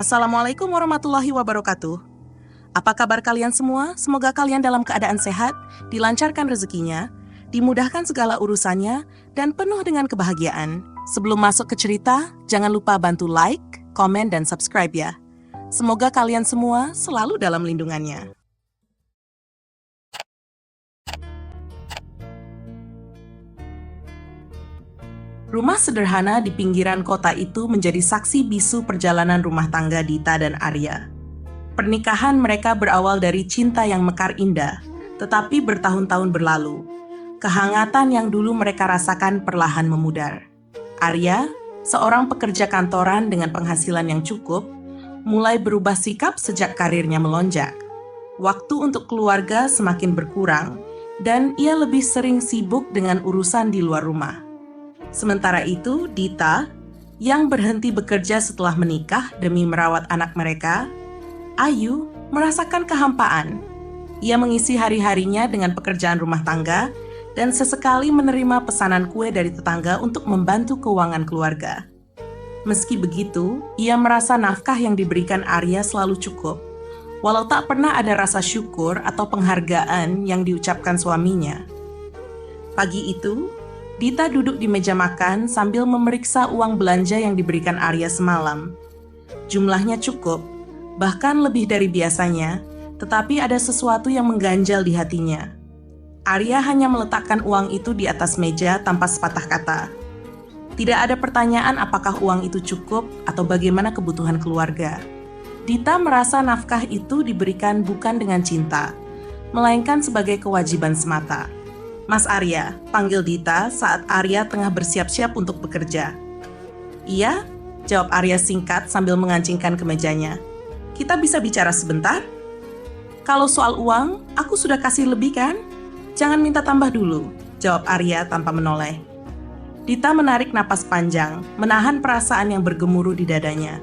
Assalamualaikum warahmatullahi wabarakatuh. Apa kabar kalian semua? Semoga kalian dalam keadaan sehat, dilancarkan rezekinya, dimudahkan segala urusannya, dan penuh dengan kebahagiaan. Sebelum masuk ke cerita, jangan lupa bantu like, komen, dan subscribe ya. Semoga kalian semua selalu dalam lindungannya. Rumah sederhana di pinggiran kota itu menjadi saksi bisu perjalanan rumah tangga Dita dan Arya. Pernikahan mereka berawal dari cinta yang mekar indah, tetapi bertahun-tahun berlalu. Kehangatan yang dulu mereka rasakan perlahan memudar. Arya, seorang pekerja kantoran dengan penghasilan yang cukup, mulai berubah sikap sejak karirnya melonjak. Waktu untuk keluarga semakin berkurang, dan ia lebih sering sibuk dengan urusan di luar rumah. Sementara itu, Dita, yang berhenti bekerja setelah menikah demi merawat anak mereka, Ayu, merasakan kehampaan. Ia mengisi hari-harinya dengan pekerjaan rumah tangga dan sesekali menerima pesanan kue dari tetangga untuk membantu keuangan keluarga. Meski begitu, ia merasa nafkah yang diberikan Arya selalu cukup, walau tak pernah ada rasa syukur atau penghargaan yang diucapkan suaminya. Pagi itu, Dita duduk di meja makan sambil memeriksa uang belanja yang diberikan Arya semalam. Jumlahnya cukup, bahkan lebih dari biasanya, tetapi ada sesuatu yang mengganjal di hatinya. Arya hanya meletakkan uang itu di atas meja tanpa sepatah kata. Tidak ada pertanyaan apakah uang itu cukup atau bagaimana kebutuhan keluarga. Dita merasa nafkah itu diberikan bukan dengan cinta, melainkan sebagai kewajiban semata. Mas Arya, panggil Dita saat Arya tengah bersiap-siap untuk bekerja. Iya, jawab Arya singkat sambil mengancingkan ke mejanya. Kita bisa bicara sebentar? Kalau soal uang, aku sudah kasih lebih kan? Jangan minta tambah dulu, jawab Arya tanpa menoleh. Dita menarik napas panjang, menahan perasaan yang bergemuruh di dadanya.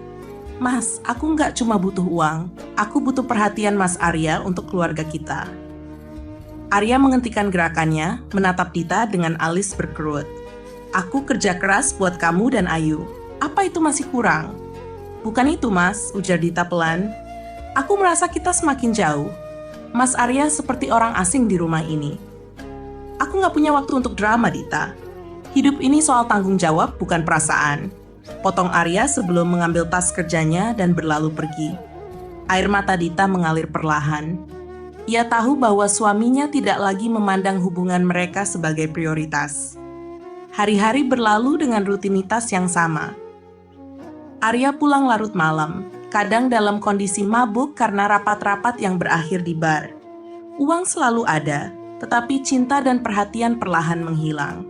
Mas, aku nggak cuma butuh uang, aku butuh perhatian Mas Arya untuk keluarga kita. Arya menghentikan gerakannya, menatap Dita dengan alis berkerut. Aku kerja keras buat kamu dan Ayu. Apa itu masih kurang? Bukan itu, Mas, ujar Dita pelan. Aku merasa kita semakin jauh. Mas Arya seperti orang asing di rumah ini. Aku nggak punya waktu untuk drama, Dita. Hidup ini soal tanggung jawab, bukan perasaan. Potong Arya sebelum mengambil tas kerjanya dan berlalu pergi. Air mata Dita mengalir perlahan. Ia tahu bahwa suaminya tidak lagi memandang hubungan mereka sebagai prioritas. Hari-hari berlalu dengan rutinitas yang sama. Arya pulang larut malam, kadang dalam kondisi mabuk karena rapat-rapat yang berakhir di bar. Uang selalu ada, tetapi cinta dan perhatian perlahan menghilang.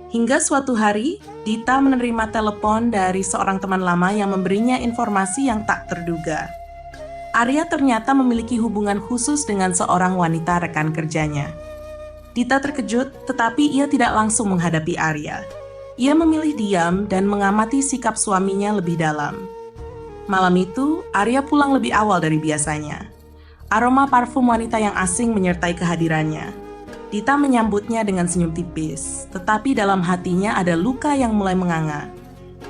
Hingga suatu hari, Dita menerima telepon dari seorang teman lama yang memberinya informasi yang tak terduga. Arya ternyata memiliki hubungan khusus dengan seorang wanita rekan kerjanya. Dita terkejut, tetapi ia tidak langsung menghadapi Arya. Ia memilih diam dan mengamati sikap suaminya lebih dalam. Malam itu, Arya pulang lebih awal dari biasanya. Aroma parfum wanita yang asing menyertai kehadirannya. Dita menyambutnya dengan senyum tipis, tetapi dalam hatinya ada luka yang mulai menganga.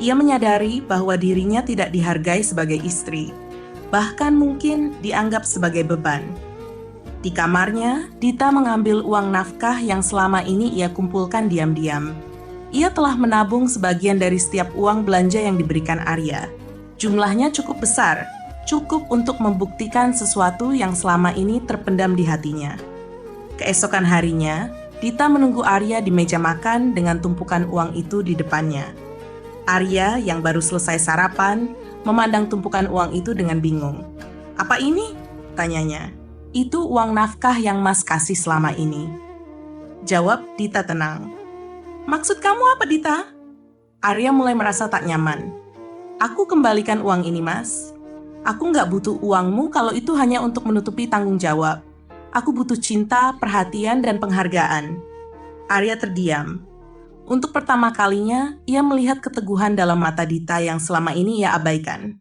Ia menyadari bahwa dirinya tidak dihargai sebagai istri, bahkan mungkin dianggap sebagai beban. Di kamarnya, Dita mengambil uang nafkah yang selama ini ia kumpulkan diam-diam. Ia telah menabung sebagian dari setiap uang belanja yang diberikan Arya. Jumlahnya cukup besar, cukup untuk membuktikan sesuatu yang selama ini terpendam di hatinya. Keesokan harinya, Dita menunggu Arya di meja makan dengan tumpukan uang itu di depannya. Arya yang baru selesai sarapan, memandang tumpukan uang itu dengan bingung. Apa ini? Tanyanya. Itu uang nafkah yang Mas kasih selama ini. Jawab Dita tenang. Maksud kamu apa, Dita? Arya mulai merasa tak nyaman. Aku kembalikan uang ini, Mas. Aku nggak butuh uangmu kalau itu hanya untuk menutupi tanggung jawab. Aku butuh cinta, perhatian, dan penghargaan. Arya terdiam. Untuk pertama kalinya, ia melihat keteguhan dalam mata Dita yang selama ini ia abaikan.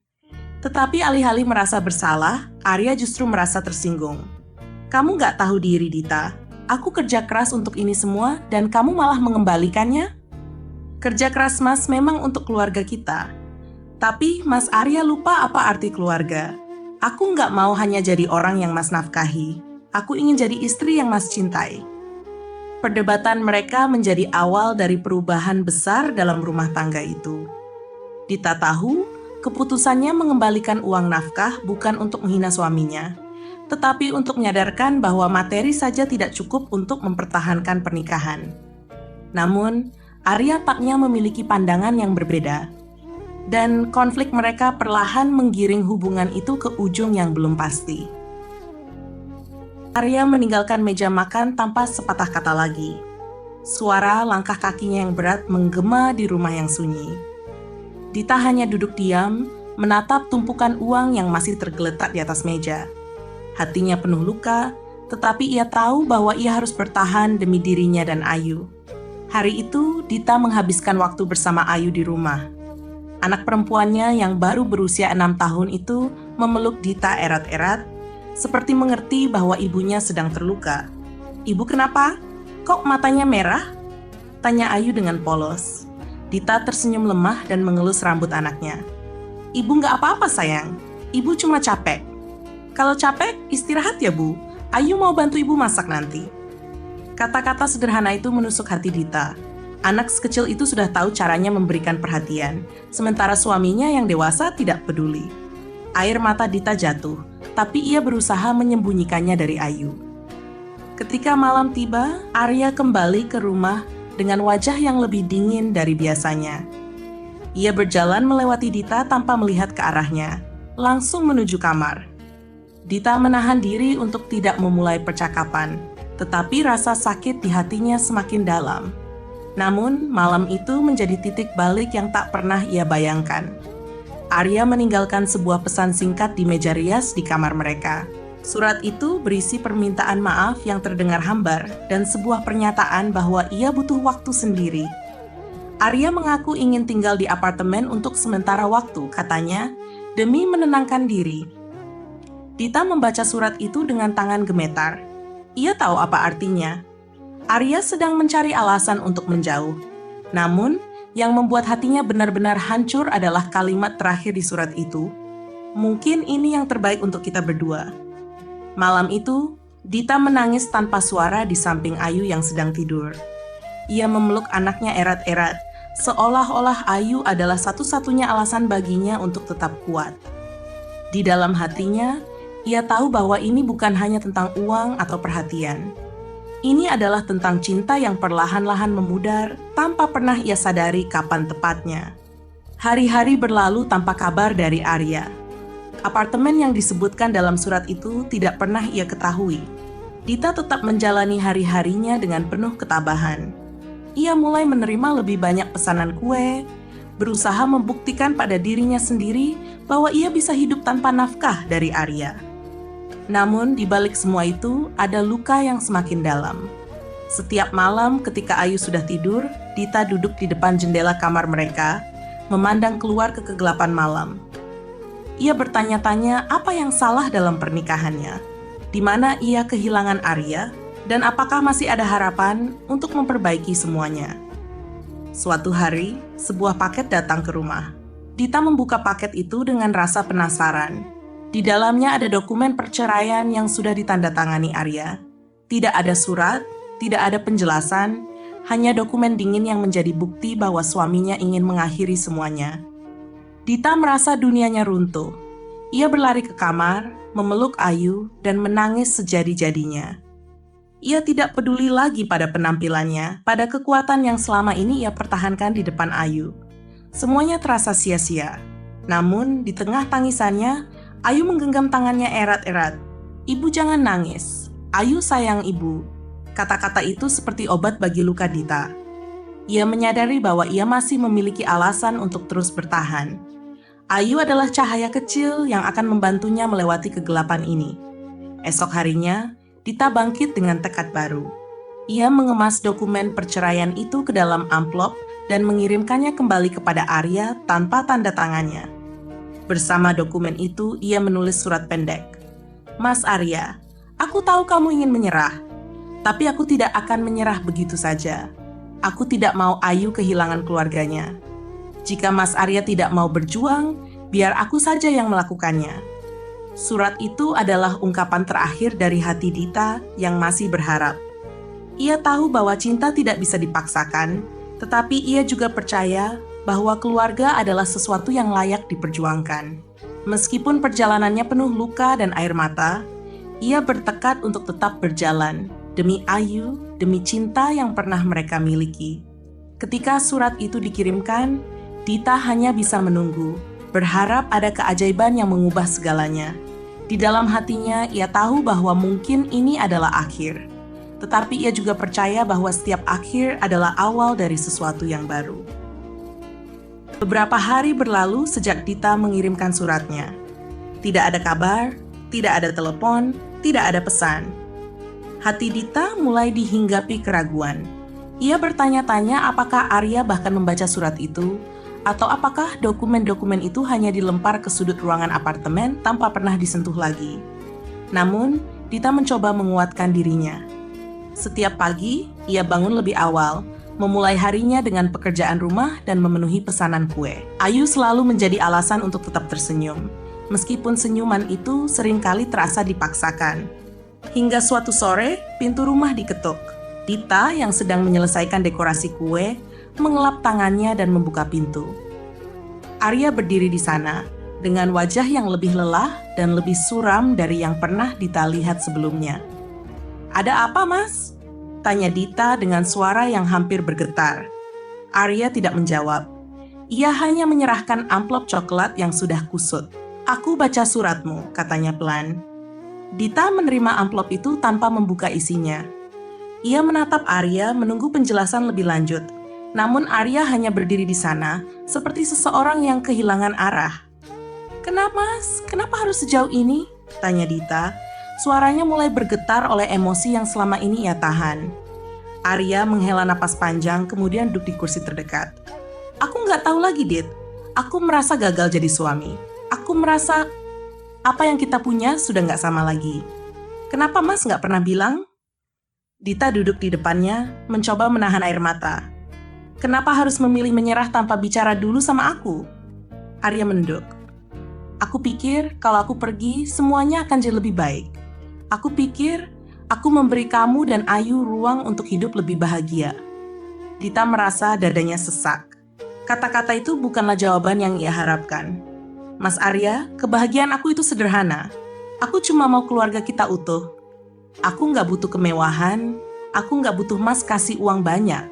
Tetapi alih-alih merasa bersalah, Arya justru merasa tersinggung. Kamu gak tahu diri, Dita. Aku kerja keras untuk ini semua dan kamu malah mengembalikannya? Kerja keras Mas memang untuk keluarga kita. Tapi Mas Arya lupa apa arti keluarga. Aku nggak mau hanya jadi orang yang Mas nafkahi. Aku ingin jadi istri yang Mas cintai. Perdebatan mereka menjadi awal dari perubahan besar dalam rumah tangga itu. Dita tahu, keputusannya mengembalikan uang nafkah bukan untuk menghina suaminya, tetapi untuk menyadarkan bahwa materi saja tidak cukup untuk mempertahankan pernikahan. Namun, Arya taknya memiliki pandangan yang berbeda. Dan konflik mereka perlahan menggiring hubungan itu ke ujung yang belum pasti. Arya meninggalkan meja makan tanpa sepatah kata lagi. Suara langkah kakinya yang berat menggema di rumah yang sunyi. Dita hanya duduk diam, menatap tumpukan uang yang masih tergeletak di atas meja. Hatinya penuh luka, tetapi ia tahu bahwa ia harus bertahan demi dirinya dan Ayu. Hari itu, Dita menghabiskan waktu bersama Ayu di rumah. Anak perempuannya yang baru berusia 6 tahun itu memeluk Dita erat-erat, seperti mengerti bahwa ibunya sedang terluka. "Ibu kenapa? Kok matanya merah?" tanya Ayu dengan polos. Dita tersenyum lemah dan mengelus rambut anaknya. "Ibu nggak apa-apa sayang, ibu cuma capek." "Kalau capek, istirahat ya Bu. Ayu mau bantu ibu masak nanti." Kata-kata sederhana itu menusuk hati Dita. Anak sekecil itu sudah tahu caranya memberikan perhatian, sementara suaminya yang dewasa tidak peduli. Air mata Dita jatuh, tapi ia berusaha menyembunyikannya dari Ayu. Ketika malam tiba, Arya kembali ke rumah dengan wajah yang lebih dingin dari biasanya. Ia berjalan melewati Dita tanpa melihat ke arahnya, langsung menuju kamar. Dita menahan diri untuk tidak memulai percakapan, tetapi rasa sakit di hatinya semakin dalam. Namun, malam itu menjadi titik balik yang tak pernah ia bayangkan. Arya meninggalkan sebuah pesan singkat di meja rias di kamar mereka. Surat itu berisi permintaan maaf yang terdengar hambar dan sebuah pernyataan bahwa ia butuh waktu sendiri. Arya mengaku ingin tinggal di apartemen untuk sementara waktu, katanya, demi menenangkan diri. Dita membaca surat itu dengan tangan gemetar. Ia tahu apa artinya. Arya sedang mencari alasan untuk menjauh. Namun, yang membuat hatinya benar-benar hancur adalah kalimat terakhir di surat itu. "Mungkin ini yang terbaik untuk kita berdua." Malam itu, Dita menangis tanpa suara di samping Ayu yang sedang tidur. Ia memeluk anaknya erat-erat, seolah-olah Ayu adalah satu-satunya alasan baginya untuk tetap kuat. Di dalam hatinya, ia tahu bahwa ini bukan hanya tentang uang atau perhatian. Ini adalah tentang cinta yang perlahan-lahan memudar tanpa pernah ia sadari kapan tepatnya. Hari-hari berlalu tanpa kabar dari Arya. Apartemen yang disebutkan dalam surat itu tidak pernah ia ketahui. Dita tetap menjalani hari-harinya dengan penuh ketabahan. Ia mulai menerima lebih banyak pesanan kue, berusaha membuktikan pada dirinya sendiri bahwa ia bisa hidup tanpa nafkah dari Arya. Namun, di balik semua itu, ada luka yang semakin dalam. Setiap malam ketika Ayu sudah tidur, Dita duduk di depan jendela kamar mereka, memandang keluar ke kegelapan malam. Ia bertanya-tanya apa yang salah dalam pernikahannya, di mana ia kehilangan Arya, dan apakah masih ada harapan untuk memperbaiki semuanya. Suatu hari, sebuah paket datang ke rumah. Dita membuka paket itu dengan rasa penasaran. Di dalamnya ada dokumen perceraian yang sudah ditandatangani Arya. Tidak ada surat, tidak ada penjelasan, hanya dokumen dingin yang menjadi bukti bahwa suaminya ingin mengakhiri semuanya. Dita merasa dunianya runtuh. Ia berlari ke kamar, memeluk Ayu, dan menangis sejadi-jadinya. Ia tidak peduli lagi pada penampilannya, pada kekuatan yang selama ini ia pertahankan di depan Ayu. Semuanya terasa sia-sia. Namun, di tengah tangisannya, Ayu menggenggam tangannya erat-erat. "Ibu jangan nangis. Ayu sayang ibu." Kata-kata itu seperti obat bagi luka Dita. Ia menyadari bahwa ia masih memiliki alasan untuk terus bertahan. Ayu adalah cahaya kecil yang akan membantunya melewati kegelapan ini. Esok harinya, Dita bangkit dengan tekad baru. Ia mengemas dokumen perceraian itu ke dalam amplop dan mengirimkannya kembali kepada Arya tanpa tanda tangannya. Bersama dokumen itu, ia menulis surat pendek. "Mas Arya, aku tahu kamu ingin menyerah, tapi aku tidak akan menyerah begitu saja. Aku tidak mau Ayu kehilangan keluarganya. Jika Mas Arya tidak mau berjuang, biar aku saja yang melakukannya. Surat itu adalah ungkapan terakhir dari hati Dita yang masih berharap. Ia tahu bahwa cinta tidak bisa dipaksakan, tetapi ia juga percaya bahwa keluarga adalah sesuatu yang layak diperjuangkan. Meskipun perjalanannya penuh luka dan air mata, ia bertekad untuk tetap berjalan demi Ayu, demi cinta yang pernah mereka miliki. Ketika surat itu dikirimkan, Dita hanya bisa menunggu, berharap ada keajaiban yang mengubah segalanya. Di dalam hatinya, ia tahu bahwa mungkin ini adalah akhir. Tetapi ia juga percaya bahwa setiap akhir adalah awal dari sesuatu yang baru. Beberapa hari berlalu sejak Dita mengirimkan suratnya. Tidak ada kabar, tidak ada telepon, tidak ada pesan. Hati Dita mulai dihinggapi keraguan. Ia bertanya-tanya apakah Arya bahkan membaca surat itu, atau apakah dokumen-dokumen itu hanya dilempar ke sudut ruangan apartemen tanpa pernah disentuh lagi. Namun, Dita mencoba menguatkan dirinya. Setiap pagi, ia bangun lebih awal, memulai harinya dengan pekerjaan rumah dan memenuhi pesanan kue. Ayu selalu menjadi alasan untuk tetap tersenyum, meskipun senyuman itu seringkali terasa dipaksakan. Hingga suatu sore, pintu rumah diketuk. Dita yang sedang menyelesaikan dekorasi kue, mengelap tangannya dan membuka pintu. Arya berdiri di sana, dengan wajah yang lebih lelah dan lebih suram dari yang pernah Dita lihat sebelumnya. "Ada apa, Mas?" tanya Dita dengan suara yang hampir bergetar. Arya tidak menjawab. Ia hanya menyerahkan amplop coklat yang sudah kusut. "Aku baca suratmu," katanya pelan. Dita menerima amplop itu tanpa membuka isinya. Ia menatap Arya menunggu penjelasan lebih lanjut. Namun Arya hanya berdiri di sana, seperti seseorang yang kehilangan arah. "Kenapa, Mas? Kenapa harus sejauh ini?" tanya Dita. Suaranya mulai bergetar oleh emosi yang selama ini ia tahan. Arya menghela napas panjang, kemudian duduk di kursi terdekat. "Aku nggak tahu lagi, Dit. Aku merasa gagal jadi suami. Aku merasa apa yang kita punya sudah nggak sama lagi. Kenapa Mas nggak pernah bilang?" Dita duduk di depannya, mencoba menahan air mata. "Kenapa harus memilih menyerah tanpa bicara dulu sama aku?" Arya menunduk. "Aku pikir kalau aku pergi, semuanya akan jadi lebih baik. Aku pikir aku memberi kamu dan Ayu ruang untuk hidup lebih bahagia." Dita merasa dadanya sesak. Kata-kata itu bukanlah jawaban yang ia harapkan. "Mas Arya, kebahagiaan aku itu sederhana. Aku cuma mau keluarga kita utuh. Aku nggak butuh kemewahan, aku nggak butuh Mas kasih uang banyak.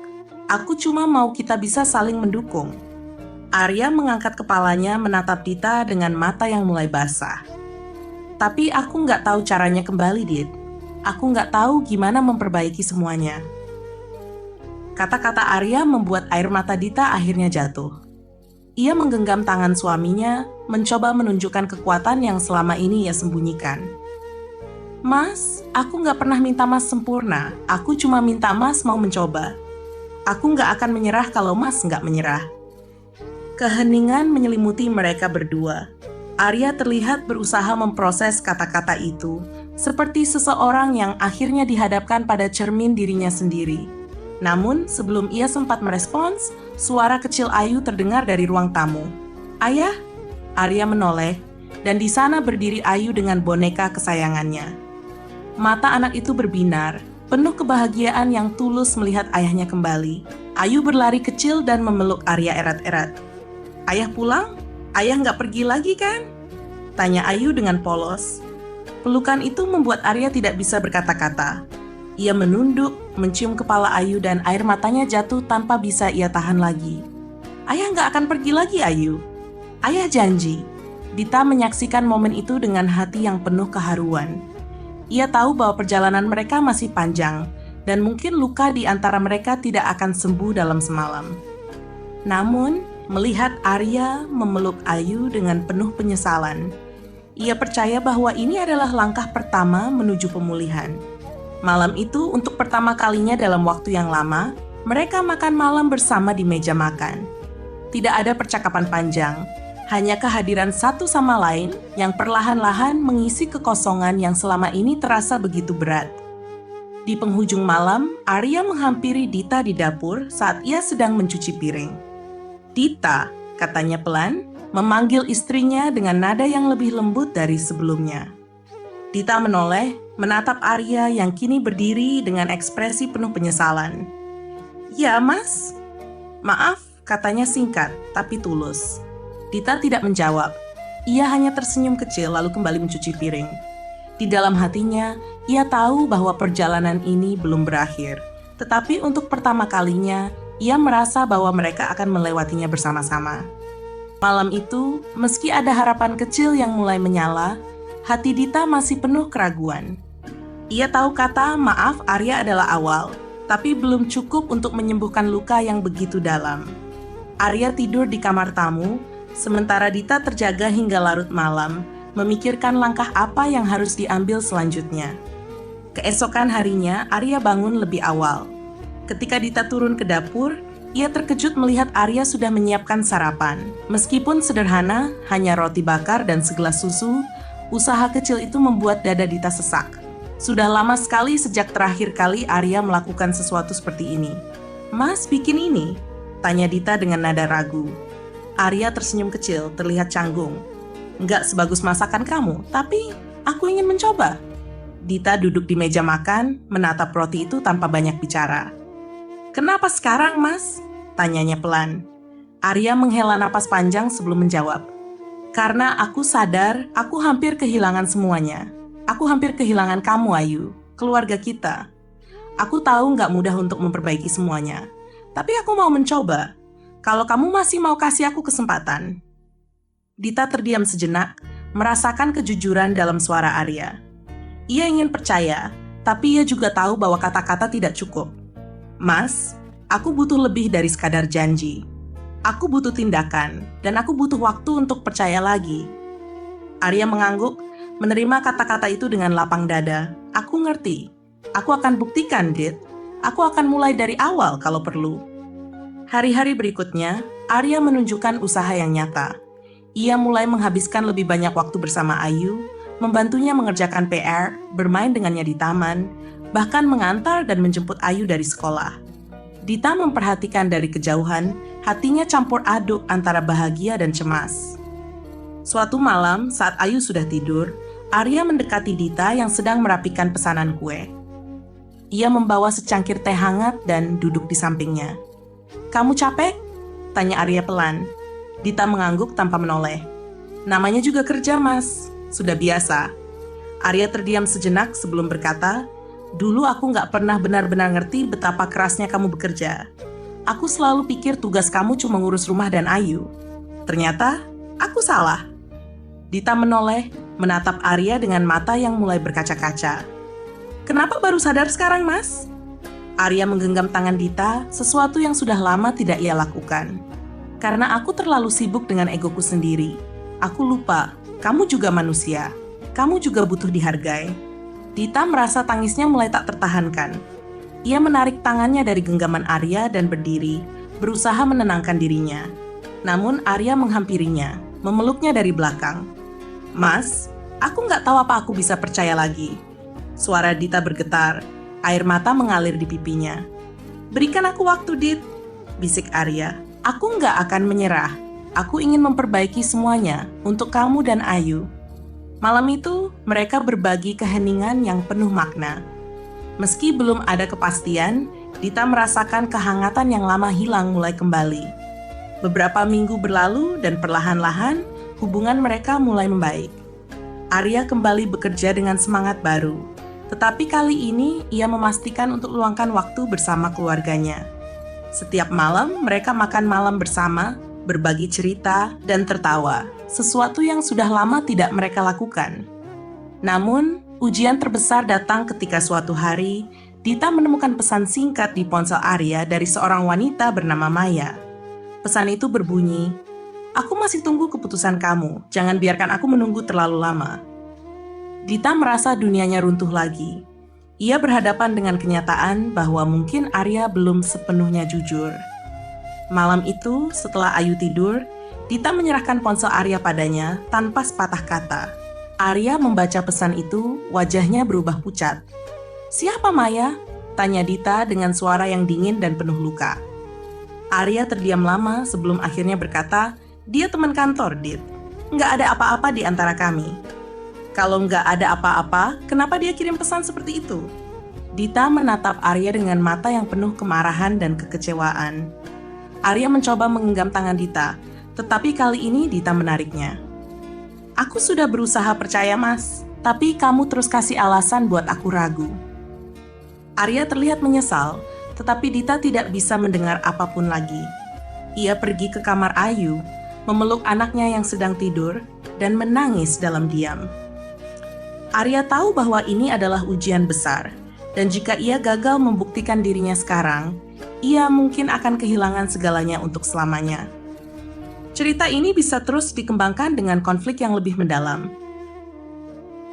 Aku cuma mau kita bisa saling mendukung." Arya mengangkat kepalanya menatap Dita dengan mata yang mulai basah. "Tapi aku nggak tahu caranya kembali, Dit. Aku nggak tahu gimana memperbaiki semuanya." Kata-kata Arya membuat air mata Dita akhirnya jatuh. Ia menggenggam tangan suaminya, mencoba menunjukkan kekuatan yang selama ini ia sembunyikan. "Mas, aku nggak pernah minta Mas sempurna. Aku cuma minta Mas mau mencoba. Aku nggak akan menyerah kalau Mas nggak menyerah." Keheningan menyelimuti mereka berdua. Arya terlihat berusaha memproses kata-kata itu, seperti seseorang yang akhirnya dihadapkan pada cermin dirinya sendiri. Namun, sebelum ia sempat merespons, suara kecil Ayu terdengar dari ruang tamu. "Ayah?" Arya menoleh, dan di sana berdiri Ayu dengan boneka kesayangannya. Mata anak itu berbinar, penuh kebahagiaan yang tulus melihat ayahnya kembali. Ayu berlari kecil dan memeluk Arya erat-erat. "Ayah pulang? Ayah nggak pergi lagi kan?" tanya Ayu dengan polos. Pelukan itu membuat Arya tidak bisa berkata-kata. Ia menunduk, mencium kepala Ayu dan air matanya jatuh tanpa bisa ia tahan lagi. "Ayah nggak akan pergi lagi, Ayu. Ayah janji." Dita menyaksikan momen itu dengan hati yang penuh keharuan. Ia tahu bahwa perjalanan mereka masih panjang, dan mungkin luka di antara mereka tidak akan sembuh dalam semalam. Namun, melihat Arya memeluk Ayu dengan penuh penyesalan, ia percaya bahwa ini adalah langkah pertama menuju pemulihan. Malam itu, untuk pertama kalinya dalam waktu yang lama, mereka makan malam bersama di meja makan. Tidak ada percakapan panjang, hanya kehadiran satu sama lain yang perlahan-lahan mengisi kekosongan yang selama ini terasa begitu berat. Di penghujung malam, Arya menghampiri Dita di dapur saat ia sedang mencuci piring. "Dita," katanya pelan, memanggil istrinya dengan nada yang lebih lembut dari sebelumnya. Dita menoleh, menatap Arya yang kini berdiri dengan ekspresi penuh penyesalan. "Ya, Mas." "Maaf," katanya singkat, tapi tulus. Dita tidak menjawab. Ia hanya tersenyum kecil lalu kembali mencuci piring. Di dalam hatinya, ia tahu bahwa perjalanan ini belum berakhir. Tetapi untuk pertama kalinya, ia merasa bahwa mereka akan melewatinya bersama-sama. Malam itu, meski ada harapan kecil yang mulai menyala, hati Dita masih penuh keraguan. Ia tahu kata maaf Arya adalah awal, tapi belum cukup untuk menyembuhkan luka yang begitu dalam. Arya tidur di kamar tamu, sementara Dita terjaga hingga larut malam, memikirkan langkah apa yang harus diambil selanjutnya. Keesokan harinya, Arya bangun lebih awal. Ketika Dita turun ke dapur, ia terkejut melihat Arya sudah menyiapkan sarapan. Meskipun sederhana, hanya roti bakar dan segelas susu, usaha kecil itu membuat dada Dita sesak. Sudah lama sekali sejak terakhir kali Arya melakukan sesuatu seperti ini. "Mas, bikin ini?" tanya Dita dengan nada ragu. Arya tersenyum kecil, terlihat canggung. "Nggak sebagus masakan kamu, tapi aku ingin mencoba." Dita duduk di meja makan, menatap roti itu tanpa banyak bicara. "Kenapa sekarang, Mas?" tanyanya pelan. Arya menghela napas panjang sebelum menjawab. "Karena aku sadar aku hampir kehilangan semuanya. Aku hampir kehilangan kamu, Ayu, keluarga kita. Aku tahu nggak mudah untuk memperbaiki semuanya, tapi aku mau mencoba. Kalau kamu masih mau kasih aku kesempatan." Dita terdiam sejenak, merasakan kejujuran dalam suara Arya. Ia ingin percaya, tapi ia juga tahu bahwa kata-kata tidak cukup. "Mas, aku butuh lebih dari sekadar janji. Aku butuh tindakan, dan aku butuh waktu untuk percaya lagi." Arya mengangguk, menerima kata-kata itu dengan lapang dada. "Aku ngerti. Aku akan buktikan, Dit. Aku akan mulai dari awal kalau perlu." Hari-hari berikutnya, Arya menunjukkan usaha yang nyata. Ia mulai menghabiskan lebih banyak waktu bersama Ayu, membantunya mengerjakan PR, bermain dengannya di taman, bahkan mengantar dan menjemput Ayu dari sekolah. Dita memperhatikan dari kejauhan, hatinya campur aduk antara bahagia dan cemas. Suatu malam, saat Ayu sudah tidur, Arya mendekati Dita yang sedang merapikan pesanan kue. Ia membawa secangkir teh hangat dan duduk di sampingnya. "Kamu capek?" tanya Arya pelan. Dita mengangguk tanpa menoleh. "Namanya juga kerja, Mas. Sudah biasa." Arya terdiam sejenak sebelum berkata, "Dulu aku nggak pernah benar-benar ngerti betapa kerasnya kamu bekerja. Aku selalu pikir tugas kamu cuma ngurus rumah dan Ayu. Ternyata, aku salah." Dita menoleh, menatap Arya dengan mata yang mulai berkaca-kaca. "Kenapa baru sadar sekarang, Mas?" Arya menggenggam tangan Dita, sesuatu yang sudah lama tidak ia lakukan. "Karena aku terlalu sibuk dengan egoku sendiri. Aku lupa, kamu juga manusia. Kamu juga butuh dihargai." Dita merasa tangisnya mulai tak tertahankan. Ia menarik tangannya dari genggaman Arya dan berdiri, berusaha menenangkan dirinya. Namun Arya menghampirinya, memeluknya dari belakang. "Mas, aku nggak tahu apa aku bisa percaya lagi." Suara Dita bergetar, air mata mengalir di pipinya. "Berikan aku waktu, Dit," bisik Arya. "Aku nggak akan menyerah. Aku ingin memperbaiki semuanya untuk kamu dan Ayu." Malam itu, mereka berbagi keheningan yang penuh makna. Meski belum ada kepastian, Dita merasakan kehangatan yang lama hilang mulai kembali. Beberapa minggu berlalu dan perlahan-lahan, hubungan mereka mulai membaik. Arya kembali bekerja dengan semangat baru, tetapi kali ini ia memastikan untuk meluangkan waktu bersama keluarganya. Setiap malam, mereka makan malam bersama, berbagi cerita, dan tertawa, sesuatu yang sudah lama tidak mereka lakukan. Namun, ujian terbesar datang ketika suatu hari, Dita menemukan pesan singkat di ponsel Arya dari seorang wanita bernama Maya. Pesan itu berbunyi, "Aku masih tunggu keputusan kamu, jangan biarkan aku menunggu terlalu lama." Dita merasa dunianya runtuh lagi. Ia berhadapan dengan kenyataan bahwa mungkin Arya belum sepenuhnya jujur. Malam itu, setelah Ayu tidur, Dita menyerahkan ponsel Arya padanya tanpa sepatah kata. Arya membaca pesan itu, wajahnya berubah pucat. "Siapa Maya?" tanya Dita dengan suara yang dingin dan penuh luka. Arya terdiam lama sebelum akhirnya berkata, Dia teman kantor, Dit. Nggak ada apa-apa di antara kami. Kalau nggak ada apa-apa, kenapa dia kirim pesan seperti itu? Dita menatap Arya dengan mata yang penuh kemarahan dan kekecewaan. Arya mencoba menggenggam tangan Dita, tetapi kali ini Dita menariknya. Aku sudah berusaha percaya, Mas, tapi kamu terus kasih alasan buat aku ragu. Arya terlihat menyesal, tetapi Dita tidak bisa mendengar apapun lagi. Ia pergi ke kamar Ayu, memeluk anaknya yang sedang tidur, dan menangis dalam diam. Arya tahu bahwa ini adalah ujian besar, dan jika ia gagal membuktikan dirinya sekarang, ia mungkin akan kehilangan segalanya untuk selamanya. Cerita ini bisa terus dikembangkan dengan konflik yang lebih mendalam.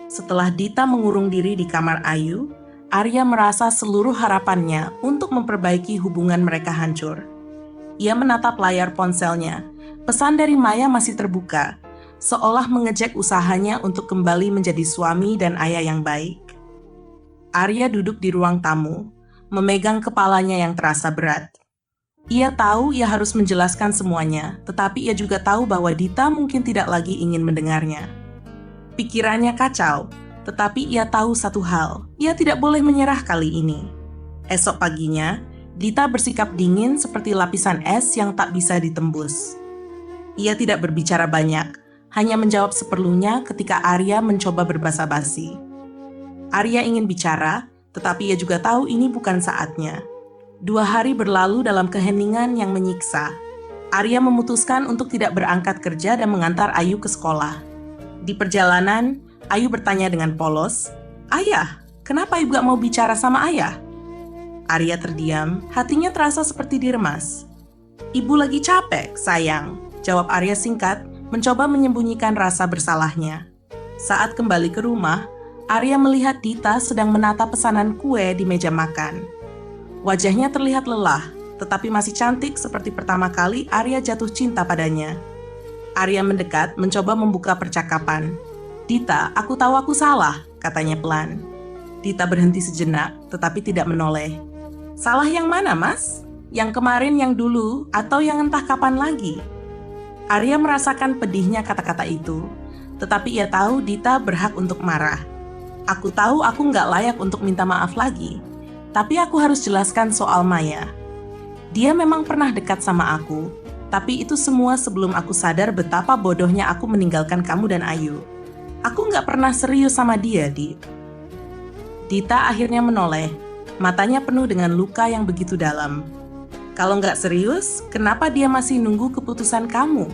Setelah Dita mengurung diri di kamar Ayu, Arya merasa seluruh harapannya untuk memperbaiki hubungan mereka hancur. Ia menatap layar ponselnya. Pesan dari Maya masih terbuka, seolah mengejek usahanya untuk kembali menjadi suami dan ayah yang baik. Arya duduk di ruang tamu, memegang kepalanya yang terasa berat. Ia tahu ia harus menjelaskan semuanya, tetapi ia juga tahu bahwa Dita mungkin tidak lagi ingin mendengarnya. Pikirannya kacau, tetapi ia tahu satu hal, ia tidak boleh menyerah kali ini. Esok paginya, Dita bersikap dingin seperti lapisan es yang tak bisa ditembus. Ia tidak berbicara banyak, hanya menjawab seperlunya ketika Arya mencoba berbasa-basi. Arya ingin bicara, tetapi ia juga tahu ini bukan saatnya. 2 hari berlalu dalam keheningan yang menyiksa. Arya memutuskan untuk tidak berangkat kerja dan mengantar Ayu ke sekolah. Di perjalanan, Ayu bertanya dengan polos, "Ayah, kenapa Ibu gak mau bicara sama ayah?" Arya terdiam, hatinya terasa seperti diremas. "Ibu lagi capek, sayang," jawab Arya singkat, mencoba menyembunyikan rasa bersalahnya. Saat kembali ke rumah, Arya melihat Dita sedang menata pesanan kue di meja makan. Wajahnya terlihat lelah, tetapi masih cantik seperti pertama kali Arya jatuh cinta padanya. Arya mendekat, mencoba membuka percakapan. "Dita, aku tahu aku salah," katanya pelan. Dita berhenti sejenak, tetapi tidak menoleh. "Salah yang mana, Mas? Yang kemarin, yang dulu, atau yang entah kapan lagi?" Arya merasakan pedihnya kata-kata itu, tetapi ia tahu Dita berhak untuk marah. "Aku tahu aku nggak layak untuk minta maaf lagi. Tapi aku harus jelaskan soal Maya. Dia memang pernah dekat sama aku, tapi itu semua sebelum aku sadar betapa bodohnya aku meninggalkan kamu dan Ayu. Aku nggak pernah serius sama dia, Dit." Dita akhirnya menoleh, matanya penuh dengan luka yang begitu dalam. "Kalau nggak serius, kenapa dia masih nunggu keputusan kamu?"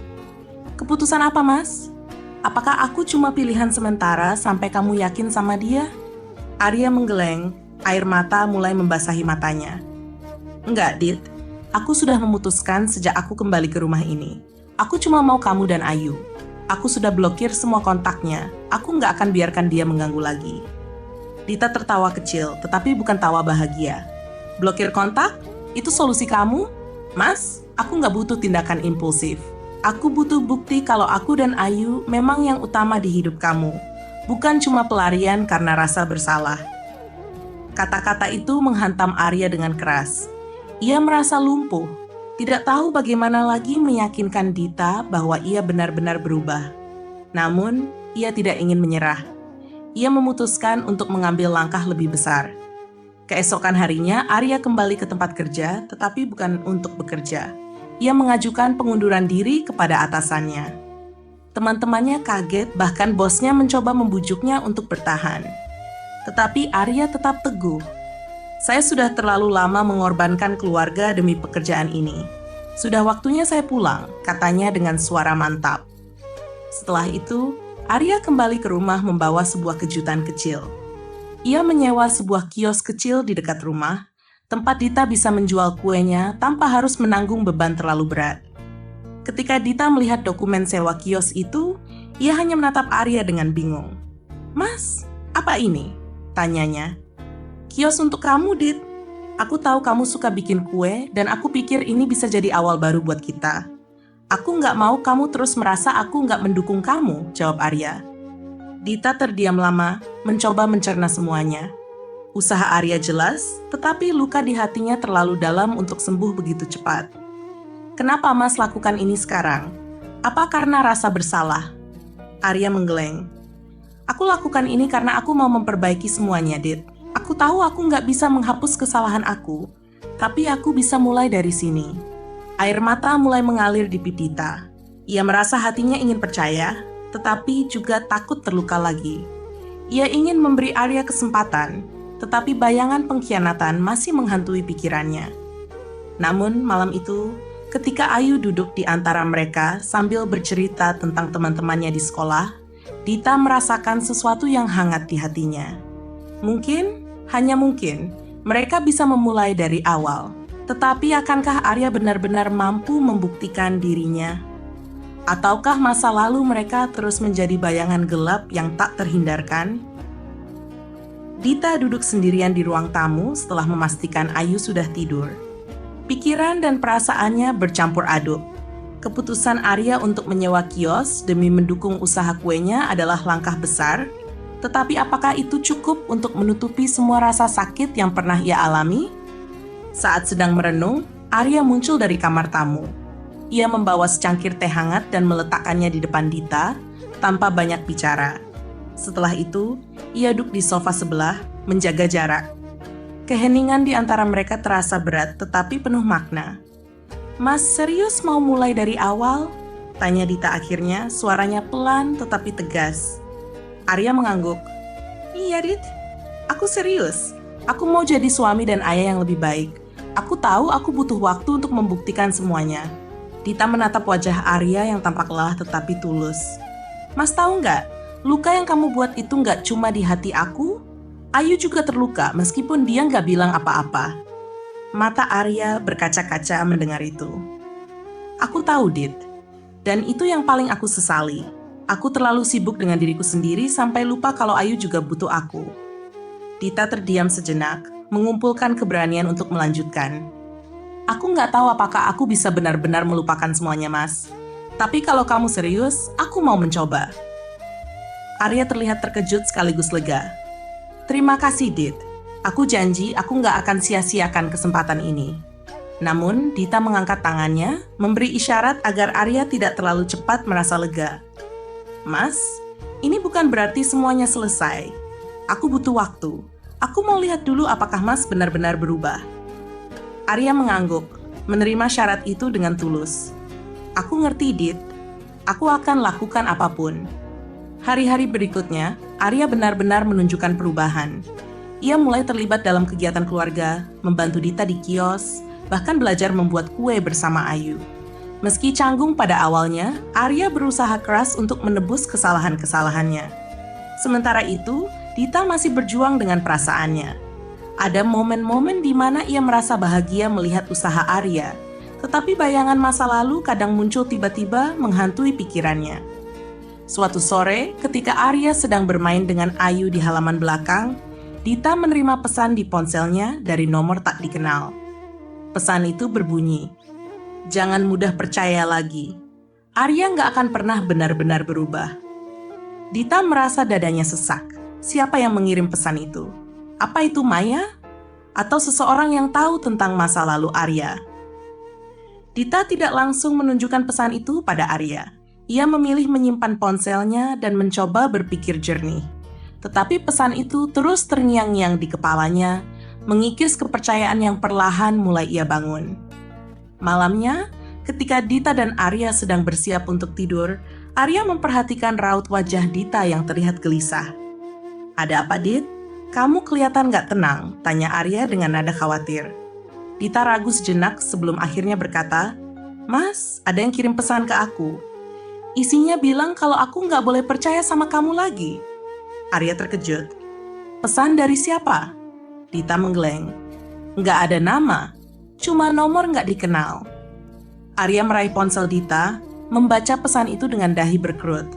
"Keputusan apa, Mas? Apakah aku cuma pilihan sementara sampai kamu yakin sama dia?" Arya menggeleng. Air mata mulai membasahi matanya. "Enggak, Dit. Aku sudah memutuskan sejak aku kembali ke rumah ini. Aku cuma mau kamu dan Ayu. Aku sudah blokir semua kontaknya. Aku nggak akan biarkan dia mengganggu lagi." Dita tertawa kecil, tetapi bukan tawa bahagia. "Blokir kontak? Itu solusi kamu? Mas, aku nggak butuh tindakan impulsif. Aku butuh bukti kalau aku dan Ayu memang yang utama di hidup kamu. Bukan cuma pelarian karena rasa bersalah." Kata-kata itu menghantam Arya dengan keras. Ia merasa lumpuh, tidak tahu bagaimana lagi meyakinkan Dita bahwa ia benar-benar berubah. Namun, ia tidak ingin menyerah. Ia memutuskan untuk mengambil langkah lebih besar. Keesokan harinya, Arya kembali ke tempat kerja, tetapi bukan untuk bekerja. Ia mengajukan pengunduran diri kepada atasannya. Teman-temannya kaget, bahkan bosnya mencoba membujuknya untuk bertahan. Tetapi Arya tetap teguh. "Saya sudah terlalu lama mengorbankan keluarga demi pekerjaan ini. Sudah waktunya saya pulang," katanya dengan suara mantap. Setelah itu, Arya kembali ke rumah membawa sebuah kejutan kecil. Ia menyewa sebuah kios kecil di dekat rumah, tempat Dita bisa menjual kuenya tanpa harus menanggung beban terlalu berat. Ketika Dita melihat dokumen sewa kios itu, ia hanya menatap Arya dengan bingung. "Mas, apa ini?" tanyanya. "Kios untuk kamu, Dit. Aku tahu kamu suka bikin kue, dan aku pikir ini bisa jadi awal baru buat kita. Aku nggak mau kamu terus merasa aku nggak mendukung kamu," jawab Arya. Dita terdiam lama, mencoba mencerna semuanya. Usaha Arya jelas, tetapi luka di hatinya terlalu dalam untuk sembuh begitu cepat. "Kenapa Mas lakukan ini sekarang? Apa karena rasa bersalah? Arya menggeleng. Aku lakukan ini karena aku mau memperbaiki semuanya, Dit. Aku tahu aku nggak bisa menghapus kesalahan aku, tapi aku bisa mulai dari sini. Air mata mulai mengalir di pipi Dita. Ia merasa hatinya ingin percaya, tetapi juga takut terluka lagi. Ia ingin memberi Arya kesempatan, tetapi bayangan pengkhianatan masih menghantui pikirannya. Namun malam itu, ketika Ayu duduk di antara mereka sambil bercerita tentang teman-temannya di sekolah, Dita merasakan sesuatu yang hangat di hatinya. Mungkin, hanya mungkin, mereka bisa memulai dari awal. Tetapi akankah Arya benar-benar mampu membuktikan dirinya? Ataukah masa lalu mereka terus menjadi bayangan gelap yang tak terhindarkan? Dita duduk sendirian di ruang tamu setelah memastikan Ayu sudah tidur. Pikiran dan perasaannya bercampur aduk. Keputusan Arya untuk menyewa kios demi mendukung usaha kuenya adalah langkah besar, tetapi apakah itu cukup untuk menutupi semua rasa sakit yang pernah ia alami? Saat sedang merenung, Arya muncul dari kamar tamu. Ia membawa secangkir teh hangat dan meletakkannya di depan Dita tanpa banyak bicara. Setelah itu, ia duduk di sofa sebelah, menjaga jarak. Keheningan di antara mereka terasa berat tetapi penuh makna. "Mas serius mau mulai dari awal?" tanya Dita akhirnya, suaranya pelan tetapi tegas. Arya mengangguk. "Iya, Dit. Aku serius. Aku mau jadi suami dan ayah yang lebih baik. Aku tahu aku butuh waktu untuk membuktikan semuanya." Dita menatap wajah Arya yang tampak lelah tetapi tulus. "Mas tahu nggak, luka yang kamu buat itu nggak cuma di hati aku. Ayu juga terluka meskipun dia nggak bilang apa-apa." Mata Arya berkaca-kaca mendengar itu. "Aku tahu, Dit. Dan itu yang paling aku sesali. Aku terlalu sibuk dengan diriku sendiri sampai lupa kalau Ayu juga butuh aku." Dita terdiam sejenak, mengumpulkan keberanian untuk melanjutkan. "Aku nggak tahu apakah aku bisa benar-benar melupakan semuanya, Mas. Tapi kalau kamu serius, aku mau mencoba." Arya terlihat terkejut sekaligus lega. "Terima kasih, Dit. Aku janji aku nggak akan sia-siakan kesempatan ini." Namun, Dita mengangkat tangannya, memberi isyarat agar Arya tidak terlalu cepat merasa lega. "Mas, ini bukan berarti semuanya selesai. Aku butuh waktu. Aku mau lihat dulu apakah Mas benar-benar berubah." Arya mengangguk, menerima syarat itu dengan tulus. "Aku ngerti, Dit. Aku akan lakukan apapun." Hari-hari berikutnya, Arya benar-benar menunjukkan perubahan. Ia mulai terlibat dalam kegiatan keluarga, membantu Dita di kios, bahkan belajar membuat kue bersama Ayu. Meski canggung pada awalnya, Arya berusaha keras untuk menebus kesalahan-kesalahannya. Sementara itu, Dita masih berjuang dengan perasaannya. Ada momen-momen di mana ia merasa bahagia melihat usaha Arya, tetapi bayangan masa lalu kadang muncul tiba-tiba menghantui pikirannya. Suatu sore, ketika Arya sedang bermain dengan Ayu di halaman belakang, Dita menerima pesan di ponselnya dari nomor tak dikenal. Pesan itu berbunyi, "Jangan mudah percaya lagi. Arya nggak akan pernah benar-benar berubah." Dita merasa dadanya sesak. Siapa yang mengirim pesan itu? Apa itu Maya? Atau seseorang yang tahu tentang masa lalu Arya? Dita tidak langsung menunjukkan pesan itu pada Arya. Ia memilih menyimpan ponselnya dan mencoba berpikir jernih. Tetapi pesan itu terus terngiang-ngiang di kepalanya, mengikis kepercayaan yang perlahan mulai ia bangun. Malamnya, ketika Dita dan Arya sedang bersiap untuk tidur, Arya memperhatikan raut wajah Dita yang terlihat gelisah. "Ada apa, Dit? Kamu kelihatan gak tenang," tanya Arya dengan nada khawatir. Dita ragu sejenak sebelum akhirnya berkata, "Mas, ada yang kirim pesan ke aku. Isinya bilang kalau aku gak boleh percaya sama kamu lagi." Arya terkejut. "Pesan dari siapa?" Dita menggeleng. "Gak ada nama, cuma nomor gak dikenal." Arya meraih ponsel Dita, membaca pesan itu dengan dahi berkerut.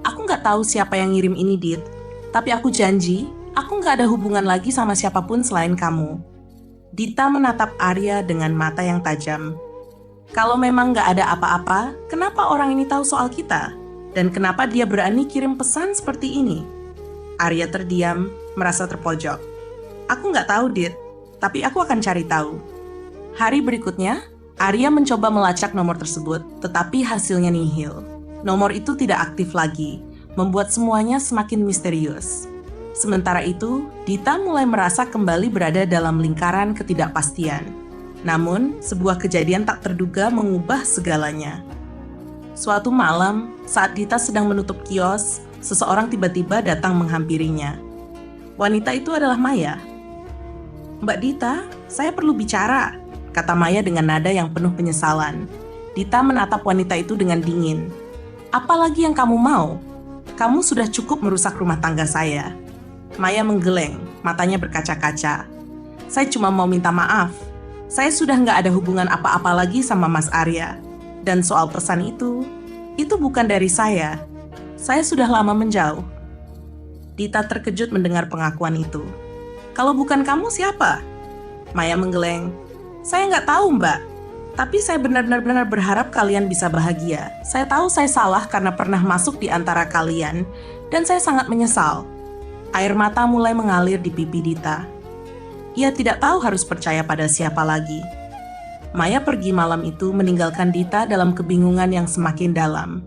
"Aku gak tahu siapa yang ngirim ini, Dit. Tapi aku janji, aku gak ada hubungan lagi sama siapapun selain kamu." Dita menatap Arya dengan mata yang tajam. "Kalau memang gak ada apa-apa, kenapa orang ini tahu soal kita? Dan kenapa dia berani kirim pesan seperti ini?" Arya terdiam, merasa terpojok. "Aku gak tahu, Dit. Tapi aku akan cari tahu." Hari berikutnya, Arya mencoba melacak nomor tersebut, tetapi hasilnya nihil. Nomor itu tidak aktif lagi, membuat semuanya semakin misterius. Sementara itu, Dita mulai merasa kembali berada dalam lingkaran ketidakpastian. Namun, sebuah kejadian tak terduga mengubah segalanya. Suatu malam, saat Dita sedang menutup kios, seseorang tiba-tiba datang menghampirinya. Wanita itu adalah Maya. "Mbak Dita, saya perlu bicara," kata Maya dengan nada yang penuh penyesalan. Dita menatap wanita itu dengan dingin. "Apa lagi yang kamu mau? Kamu sudah cukup merusak rumah tangga saya." Maya menggeleng, matanya berkaca-kaca. "Saya cuma mau minta maaf. Saya sudah nggak ada hubungan apa-apa lagi sama Mas Arya. Dan soal pesan itu bukan dari saya. Saya sudah lama menjauh." Dita terkejut mendengar pengakuan itu. "Kalau bukan kamu, siapa?" Maya menggeleng. "Saya nggak tahu, Mbak. Tapi saya benar-benar berharap kalian bisa bahagia. Saya tahu saya salah karena pernah masuk di antara kalian, dan saya sangat menyesal." Air mata mulai mengalir di pipi Dita. Ia tidak tahu harus percaya pada siapa lagi. Maya pergi malam itu meninggalkan Dita dalam kebingungan yang semakin dalam.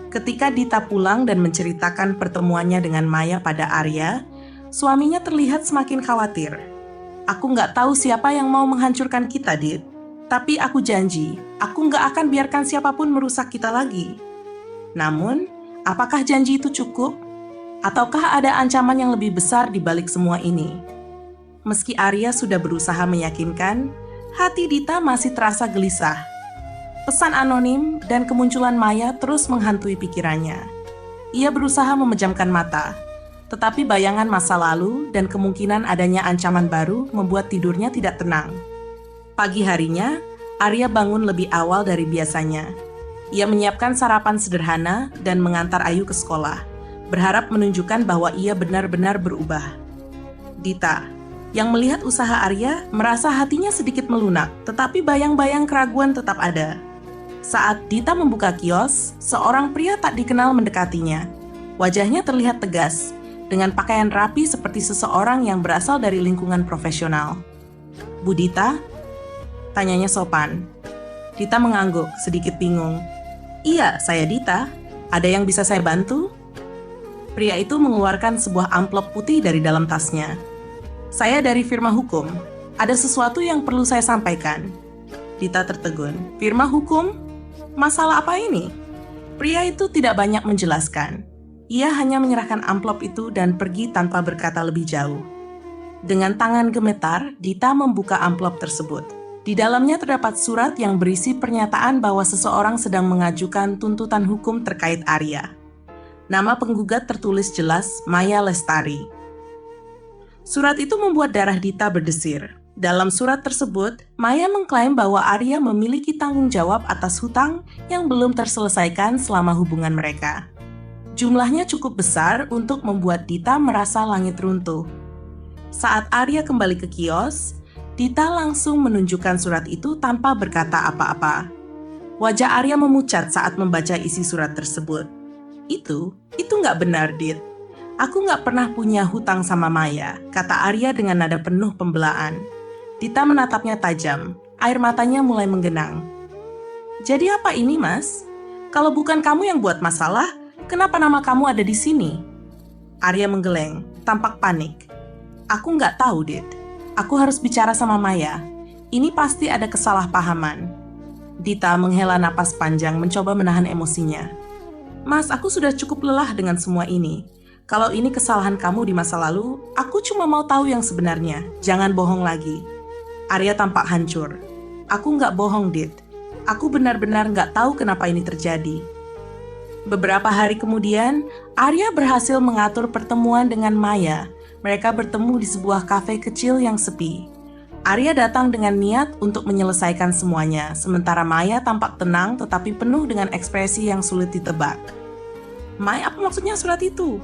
Ketika Dita pulang dan menceritakan pertemuannya dengan Maya pada Arya, suaminya terlihat semakin khawatir. "Aku nggak tahu siapa yang mau menghancurkan kita, Dit. Tapi aku janji, aku nggak akan biarkan siapapun merusak kita lagi." Namun, apakah janji itu cukup? Ataukah ada ancaman yang lebih besar di balik semua ini? Meski Arya sudah berusaha meyakinkan, hati Dita masih terasa gelisah. Pesan anonim dan kemunculan Maya terus menghantui pikirannya. Ia berusaha memejamkan mata, tetapi bayangan masa lalu dan kemungkinan adanya ancaman baru membuat tidurnya tidak tenang. Pagi harinya, Arya bangun lebih awal dari biasanya. Ia menyiapkan sarapan sederhana dan mengantar Ayu ke sekolah, berharap menunjukkan bahwa ia benar-benar berubah. Dita, yang melihat usaha Arya, merasa hatinya sedikit melunak, tetapi bayang-bayang keraguan tetap ada. Saat Dita membuka kios, seorang pria tak dikenal mendekatinya. Wajahnya terlihat tegas, dengan pakaian rapi seperti seseorang yang berasal dari lingkungan profesional. "Bu Dita?" tanyanya sopan. Dita mengangguk, sedikit bingung. "Iya, saya Dita. Ada yang bisa saya bantu?" Pria itu mengeluarkan sebuah amplop putih dari dalam tasnya. "Saya dari firma hukum. Ada sesuatu yang perlu saya sampaikan." Dita tertegun. "Firma hukum? Masalah apa ini?" Pria itu tidak banyak menjelaskan. Ia hanya menyerahkan amplop itu dan pergi tanpa berkata lebih jauh. Dengan tangan gemetar, Dita membuka amplop tersebut. Di dalamnya terdapat surat yang berisi pernyataan bahwa seseorang sedang mengajukan tuntutan hukum terkait Arya. Nama penggugat tertulis jelas, Maya Lestari. Surat itu membuat darah Dita berdesir. Dalam surat tersebut, Maya mengklaim bahwa Arya memiliki tanggung jawab atas hutang yang belum terselesaikan selama hubungan mereka. Jumlahnya cukup besar untuk membuat Dita merasa langit runtuh. Saat Arya kembali ke kios, Dita langsung menunjukkan surat itu tanpa berkata apa-apa. Wajah Arya memucat saat membaca isi surat tersebut. Itu nggak benar, Dit. Aku nggak pernah punya hutang sama Maya, kata Arya dengan nada penuh pembelaan. Dita menatapnya tajam, air matanya mulai menggenang. Jadi apa ini, Mas? Kalau bukan kamu yang buat masalah, kenapa nama kamu ada di sini? Arya menggeleng, tampak panik. Aku nggak tahu, Dit. Aku harus bicara sama Maya. Ini pasti ada kesalahpahaman. Dita menghela napas panjang mencoba menahan emosinya. Mas, aku sudah cukup lelah dengan semua ini. Kalau ini kesalahan kamu di masa lalu, aku cuma mau tahu yang sebenarnya. Jangan bohong lagi. Arya tampak hancur. Aku nggak bohong, Dit. Aku benar-benar nggak tahu kenapa ini terjadi. Beberapa hari kemudian, Arya berhasil mengatur pertemuan dengan Maya. Mereka bertemu di sebuah kafe kecil yang sepi. Arya datang dengan niat untuk menyelesaikan semuanya, sementara Maya tampak tenang tetapi penuh dengan ekspresi yang sulit ditebak. Maya, apa maksudnya surat itu?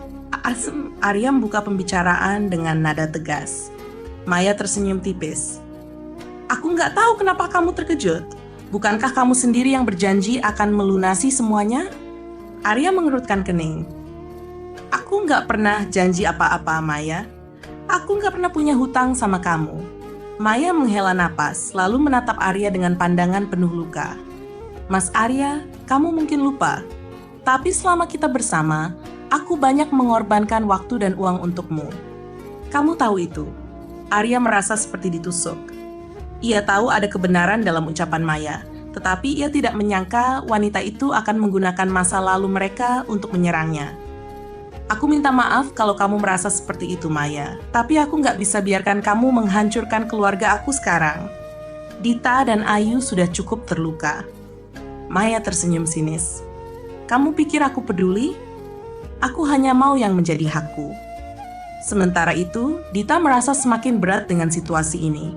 Arya membuka pembicaraan dengan nada tegas. Maya tersenyum tipis. Aku nggak tahu kenapa kamu terkejut. Bukankah kamu sendiri yang berjanji akan melunasi semuanya? Arya mengerutkan kening. Aku nggak pernah janji apa-apa, Maya. Aku nggak pernah punya hutang sama kamu. Maya menghela napas, lalu menatap Arya dengan pandangan penuh luka. Mas Arya, kamu mungkin lupa, tapi selama kita bersama, aku banyak mengorbankan waktu dan uang untukmu. Kamu tahu itu. Arya merasa seperti ditusuk. Ia tahu ada kebenaran dalam ucapan Maya, tetapi ia tidak menyangka wanita itu akan menggunakan masa lalu mereka untuk menyerangnya. Aku minta maaf kalau kamu merasa seperti itu, Maya. Tapi aku nggak bisa biarkan kamu menghancurkan keluarga aku sekarang. Dita dan Ayu sudah cukup terluka. Maya tersenyum sinis. Kamu pikir aku peduli? Aku hanya mau yang menjadi hakku. Sementara itu, Dita merasa semakin berat dengan situasi ini.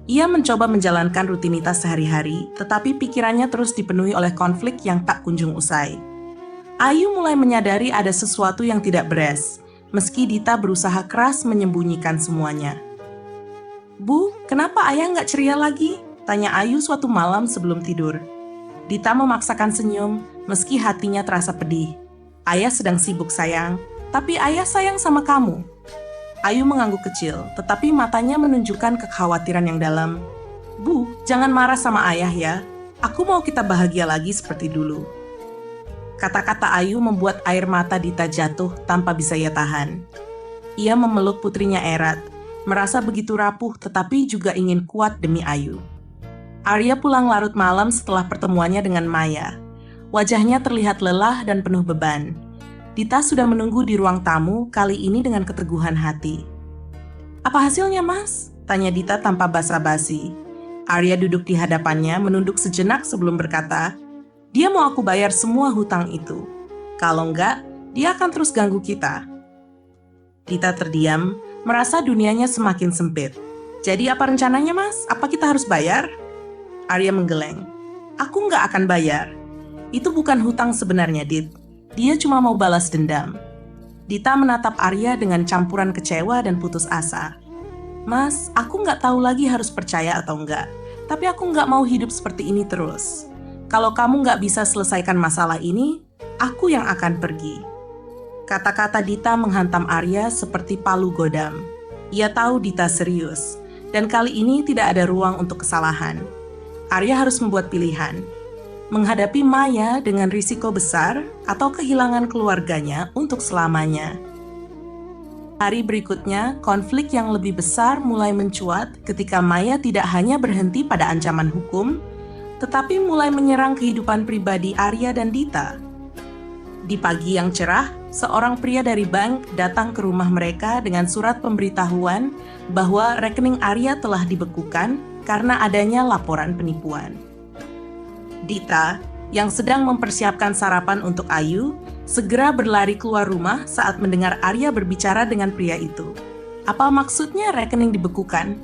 Ia mencoba menjalankan rutinitas sehari-hari, tetapi pikirannya terus dipenuhi oleh konflik yang tak kunjung usai. Ayu mulai menyadari ada sesuatu yang tidak beres, meski Dita berusaha keras menyembunyikan semuanya. Bu, kenapa ayah nggak ceria lagi? Tanya Ayu suatu malam sebelum tidur. Dita memaksakan senyum, meski hatinya terasa pedih. Ayah sedang sibuk sayang, tapi ayah sayang sama kamu. Ayu mengangguk kecil, tetapi matanya menunjukkan kekhawatiran yang dalam. Bu, jangan marah sama ayah ya. Aku mau kita bahagia lagi seperti dulu. Kata-kata Ayu membuat air mata Dita jatuh tanpa bisa ia tahan. Ia memeluk putrinya erat, merasa begitu rapuh tetapi juga ingin kuat demi Ayu. Arya pulang larut malam setelah pertemuannya dengan Maya. Wajahnya terlihat lelah dan penuh beban. Dita sudah menunggu di ruang tamu, kali ini dengan keteguhan hati. Apa hasilnya, Mas? Tanya Dita tanpa basa-basi. Arya duduk di hadapannya, menunduk sejenak sebelum berkata, dia mau aku bayar semua hutang itu. Kalau enggak, dia akan terus ganggu kita. Dita terdiam, merasa dunianya semakin sempit. Jadi apa rencananya, Mas? Apa kita harus bayar? Arya menggeleng. Aku enggak akan bayar. Itu bukan hutang sebenarnya, Dit. Dia cuma mau balas dendam. Dita menatap Arya dengan campuran kecewa dan putus asa. Mas, aku enggak tahu lagi harus percaya atau enggak. Tapi aku enggak mau hidup seperti ini terus. Kalau kamu nggak bisa selesaikan masalah ini, aku yang akan pergi. Kata-kata Dita menghantam Arya seperti palu godam. Ia tahu Dita serius, dan kali ini tidak ada ruang untuk kesalahan. Arya harus membuat pilihan. Menghadapi Maya dengan risiko besar atau kehilangan keluarganya untuk selamanya. Hari berikutnya, konflik yang lebih besar mulai mencuat ketika Maya tidak hanya berhenti pada ancaman hukum, tetapi mulai menyerang kehidupan pribadi Arya dan Dita. Di pagi yang cerah, seorang pria dari bank datang ke rumah mereka dengan surat pemberitahuan bahwa rekening Arya telah dibekukan karena adanya laporan penipuan. Dita, yang sedang mempersiapkan sarapan untuk Ayu, segera berlari keluar rumah saat mendengar Arya berbicara dengan pria itu. Apa maksudnya rekening dibekukan?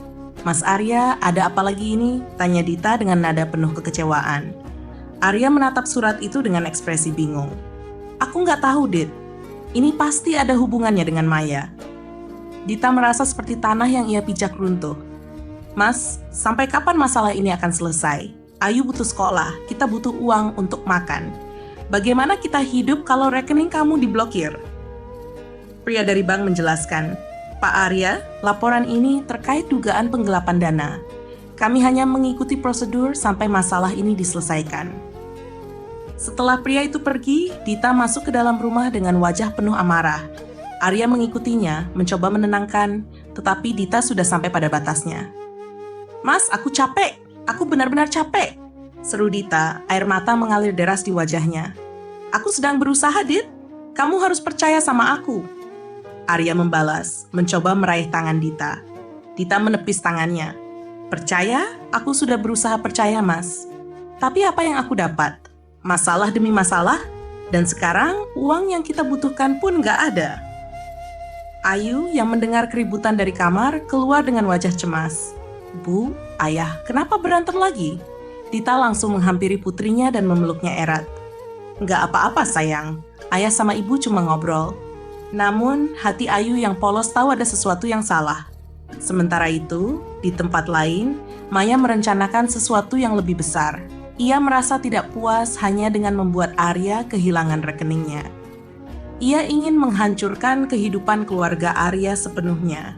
Mas Arya, ada apa lagi ini? Tanya Dita dengan nada penuh kekecewaan. Arya menatap surat itu dengan ekspresi bingung. Aku nggak tahu, Dit. Ini pasti ada hubungannya dengan Maya. Dita merasa seperti tanah yang ia pijak runtuh. Mas, sampai kapan masalah ini akan selesai? Ayu butuh sekolah, kita butuh uang untuk makan. Bagaimana kita hidup kalau rekening kamu diblokir? Pria dari bank menjelaskan, Pak Arya, laporan ini terkait dugaan penggelapan dana. Kami hanya mengikuti prosedur sampai masalah ini diselesaikan. Setelah pria itu pergi, Dita masuk ke dalam rumah dengan wajah penuh amarah. Arya mengikutinya, mencoba menenangkan, tetapi Dita sudah sampai pada batasnya. Mas, aku capek. Aku benar-benar capek. Seru Dita, air mata mengalir deras di wajahnya. Aku sedang berusaha, Dit. Kamu harus percaya sama aku. Arya membalas, mencoba meraih tangan Dita. Dita menepis tangannya. Percaya? Aku sudah berusaha percaya, Mas. Tapi apa yang aku dapat? Masalah demi masalah? Dan sekarang, uang yang kita butuhkan pun nggak ada. Ayu yang mendengar keributan dari kamar keluar dengan wajah cemas. Bu, ayah, kenapa berantem lagi? Dita langsung menghampiri putrinya dan memeluknya erat. Nggak apa-apa, sayang. Ayah sama ibu cuma ngobrol. Namun, hati Ayu yang polos tahu ada sesuatu yang salah. Sementara itu, di tempat lain, Maya merencanakan sesuatu yang lebih besar. Ia merasa tidak puas hanya dengan membuat Arya kehilangan rekeningnya. Ia ingin menghancurkan kehidupan keluarga Arya sepenuhnya.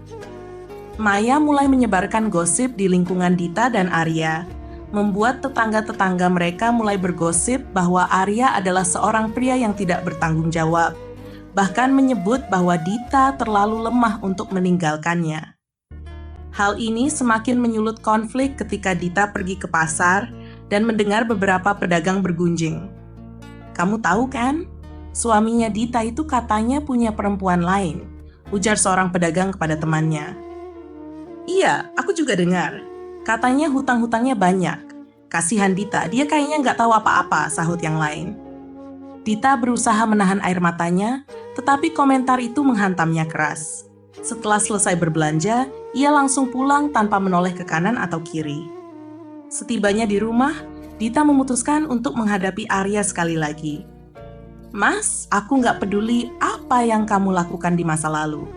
Maya mulai menyebarkan gosip di lingkungan Dita dan Arya, membuat tetangga-tetangga mereka mulai bergosip bahwa Arya adalah seorang pria yang tidak bertanggung jawab, bahkan menyebut bahwa Dita terlalu lemah untuk meninggalkannya. Hal ini semakin menyulut konflik ketika Dita pergi ke pasar dan mendengar beberapa pedagang bergunjing. "Kamu tahu kan, suaminya Dita itu katanya punya perempuan lain," ujar seorang pedagang kepada temannya. "Iya, aku juga dengar. Katanya hutang-hutangnya banyak. Kasihan Dita, dia kayaknya nggak tahu apa-apa," sahut yang lain. Dita berusaha menahan air matanya, tetapi komentar itu menghantamnya keras. Setelah selesai berbelanja, ia langsung pulang tanpa menoleh ke kanan atau kiri. Setibanya di rumah, Dita memutuskan untuk menghadapi Arya sekali lagi. "Mas, aku nggak peduli apa yang kamu lakukan di masa lalu.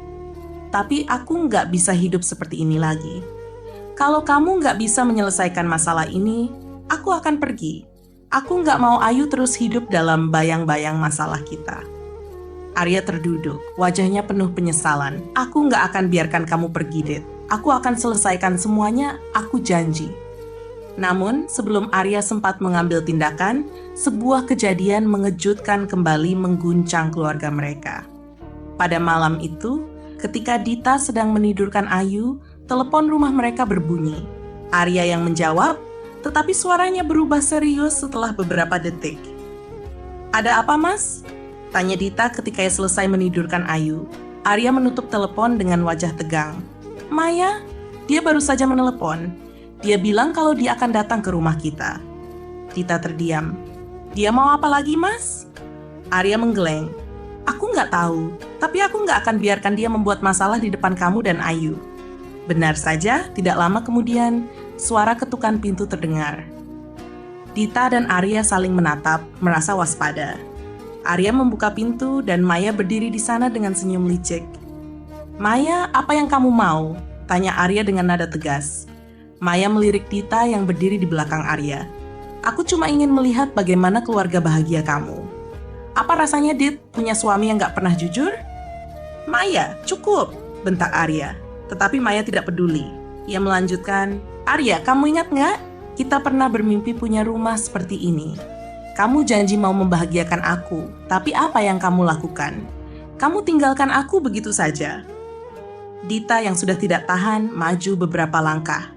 Tapi aku nggak bisa hidup seperti ini lagi. Kalau kamu nggak bisa menyelesaikan masalah ini, aku akan pergi. Aku nggak mau Ayu terus hidup dalam bayang-bayang masalah kita." Arya terduduk, wajahnya penuh penyesalan. "Aku nggak akan biarkan kamu pergi, Dit. Aku akan selesaikan semuanya, aku janji." Namun, sebelum Arya sempat mengambil tindakan, sebuah kejadian mengejutkan kembali mengguncang keluarga mereka. Pada malam itu, ketika Dita sedang menidurkan Ayu, telepon rumah mereka berbunyi. Arya yang menjawab, tetapi suaranya berubah serius setelah beberapa detik. "Ada apa, Mas?" tanya Dita ketika ia selesai menidurkan Ayu. Arya menutup telepon dengan wajah tegang. "Maya, dia baru saja menelepon. Dia bilang kalau dia akan datang ke rumah kita." Dita terdiam. "Dia mau apa lagi, Mas?" Arya menggeleng. "Aku nggak tahu, tapi aku nggak akan biarkan dia membuat masalah di depan kamu dan Ayu." Benar saja, tidak lama kemudian, suara ketukan pintu terdengar. Dita dan Arya saling menatap, merasa waspada. Arya membuka pintu dan Maya berdiri di sana dengan senyum licik. "Maya, apa yang kamu mau?" tanya Arya dengan nada tegas. Maya melirik Dita yang berdiri di belakang Arya. "Aku cuma ingin melihat bagaimana keluarga bahagia kamu. Apa rasanya, Dit, punya suami yang gak pernah jujur?" "Maya, cukup," bentak Arya. Tetapi Maya tidak peduli. Ia melanjutkan, "Arya, kamu ingat nggak? Kita pernah bermimpi punya rumah seperti ini. Kamu janji mau membahagiakan aku, tapi apa yang kamu lakukan? Kamu tinggalkan aku begitu saja." Dita yang sudah tidak tahan, maju beberapa langkah.